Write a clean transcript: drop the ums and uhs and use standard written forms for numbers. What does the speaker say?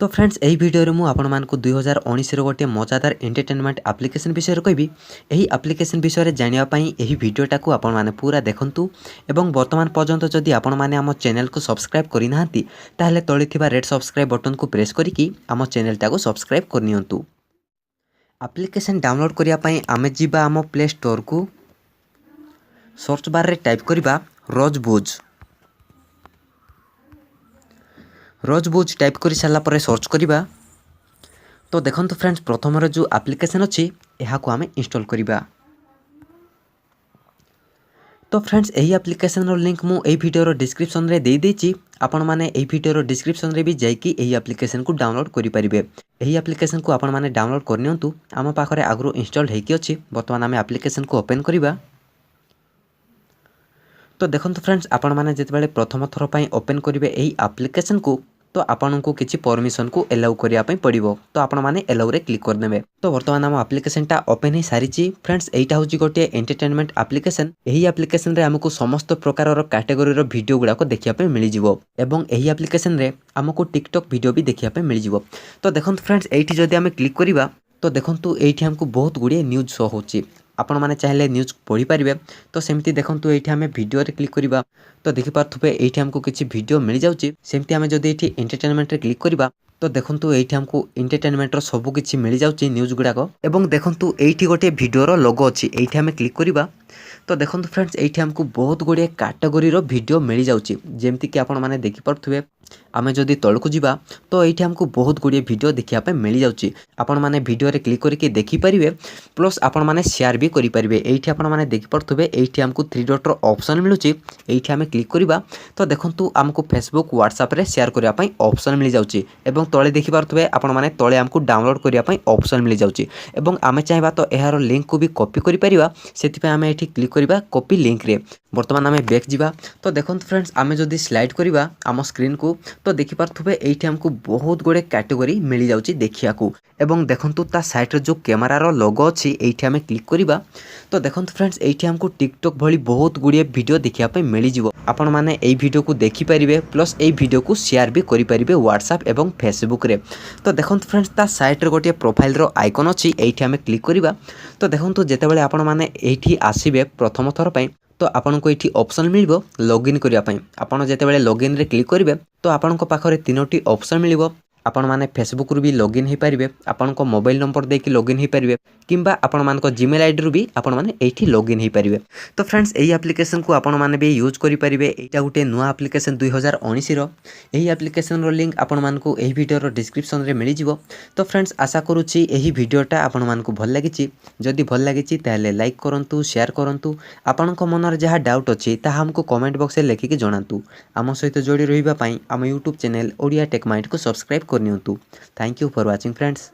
तो फ्रेंड्स यही वीडियो मु आपण मानकु 2019 गोटे मजादार एंटरटेनमेंट एप्लिकेशन विषय कहबी। यही एप्लिकेशन विषय जानिया पई यही वीडियोटा को आपण माने पूरा देखंतु एवं वर्तमान पर्यंत जदि आपण माने आम चैनल को सब्सक्राइब करि नाहंती ताहले तळे थिबा रेड सब्सक्राइब बटन को प्रेस करिकि आम चैनलटा को सब्सक्राइब करनियंतु। एप्लिकेशन डाउनलोड करिया पई आमे जिबा आम प्ले स्टोर को सर्च बार रे टाइप करिबा रोजबुज टाइप कर सारा पर सर्च करिबा। तो देखो फ्रेंड्स प्रथम जो एप्लिकेशन अच्छी यहाँ को आम इंस्टॉल करिबा। तो फ्रेंड्स यही एप्लिकेशन लिंक मु एई वीडियो डिस्क्रिप्शन रे दे देछि। आपण माने एई वीडियो डिस्क्रिप्शन रे भी जाइकी एही एप्लिकेशन को डाउनलोड करि परिबे। एही एप्लिकेशन को आपण माने डाउनलोड करनियंतु। आम पाखरे आगरो इंस्टॉल हेकी अछि। वर्तमान आम एप्लिकेशन को ओपन करिबा। तो देखो फ्रेंड्स आपण माने जेतबेले प्रथम थर पई ओपन करिवे एही एप्लिकेशन को तो आपन को किसी परमिशन को एलाउ करिया पई पड़िबो। तो आपण माने एलाउ रे क्लिक कर देबे। तो वर्तमान हम एप्लिकेशन टा ओपन ही सारिची। फ्रेंड्स एटा होची गोटे एंटरटेनमेंट एप्लिकेशन। एही एप्लिकेशन रे हमको समस्त प्रकार रो कैटेगरी रो वीडियो गुडा को देखिया पे मिली जिवो एवं एही एप्लिकेशन रे हमको टिकटॉक वीडियो भी देखिया पे मिली जिवो। तो देखंतु फ्रेंड्स एठी जदि हम क्लिक करिबा तो देखंतु एठी हमको बहुत गुडी न्यूज़ शो होची। आपण माने चाहिले न्यूज़ पढ़ी पारिबे। तो सेमती देखंतु एठी हमें वीडियो रे क्लिक करिबा तो देखि पारथुबे एठी हमको किछि वीडियो मिल जाउची। सेमती हमें जदि एठी एंटरटेनमेंट रे क्लिक करिबा तो देखंतु एठी हमको एंटरटेनमेंट रो सब किछि मिल जाउची न्यूज़ गुडा को। एवं देखंतु एठी गोटे वीडियो रो लोगो अछि। एठी हमें क्लिक करिबा तो देखंतु फ्रेंड्स एठी हमको बहुत गुडी कैटेगरी रो वीडियो मिल जाउची। जेमती कि आपण माने देखि पारथुबे आमे जदि तळकु जिबा तो एठी हमको बहुत गुडी वीडियो देखिया पे मिल जाउची। आपण माने वीडियो रे क्लिक करके देखि परिबे प्लस आपण माने शेयर भी करि परिबे। एठी आपण माने देखि पारथुबे एठी हमको 3 डॉट रो ऑप्शन मिलुची। एठी हमें क्लिक करिबा तो देखंतु हमको फेसबुक व्हाट्सएप रे शेयर करिया पई ऑप्शन मिल जाउची। एवं तळे देखि पारथुबे आपण माने तळे हमको डाउनलोड करिया पई ऑप्शन मिल जाउची। एवं आमे चाहबा तो एहारो लिंक को भी कॉपी करि परिबा। सेति पे आमे एठी क्लिक करिबा कॉपी लिंक रे। वर्तमान आमे बैक जिबा तो देखंतु फ्रेंड्स आमे जदि स्लाइड करिबा आम स्क्रीन को तो देखि पारथुबे एठी हमको बहुत गुडे कैटेगरी मिल जाउची देखिया को। एवं देखंतु ता साइड रे जो कैमरा रो लोगो अछि एठी हमें क्लिक करिबा तो देखंतु फ्रेंड्स एठी हमको टिकटॉक भली बहुत गुडे वीडियो देखिया पे मिली जिवो। आपण माने एई वीडियो को देखि परिबे प्लस एई वीडियो को शेयर भी करि परिबे व्हाट्सएप एवं फेसबुक रे। तो देखंतु फ्रेंड्स ता साइड रे गोटे प्रोफाइल रो आइकन अछि एठी हमें क्लिक करिबा। तो देखंतु जेतेबेले आपण माने एठी आसीबे प्रथम थर पई तो आपन को एठी ऑप्शन मिलबो लॉगिन करिया पई। आपण जेतेबेले लॉगिन रे क्लिक करिवे तो आपन को पाखरे तीनोटी ऑप्शन मिलिबो। आपण माने फेसबुक रु भी लॉगिन हे परिबे। आपण को मोबाइल नंबर देके लॉगिन हे परिबे किंबा आपण मान को जीमेल आईडी रु भी आपण माने एठी लॉगिन हे परिबे। तो फ्रेंड्स एही एप्लिकेशन को आपण माने भी यूज करि परिबे। एटा गुटे नुवा एप्लिकेशन 2019 रो। एही एप्लिकेशन रो लिंक आपण मान को एही वीडियो रो डिस्क्रिप्शन रे मिलि जिवो। तो फ्रेंड्स आशा करूची एही वीडियोटा आपण मान को भल लागिची। जदि भल लागिची ताले लाइक करंतु शेयर करंतु। आपण को मनर जहा डाउट अछि ता हमको कमेंट बॉक्स रे लिखि के जणांतु। आम सहित जोड़ी रहिबा पई आम YouTube channel Odia Tech Mind को सब्सक्राइब करनियंतु। Thank you for watching friends.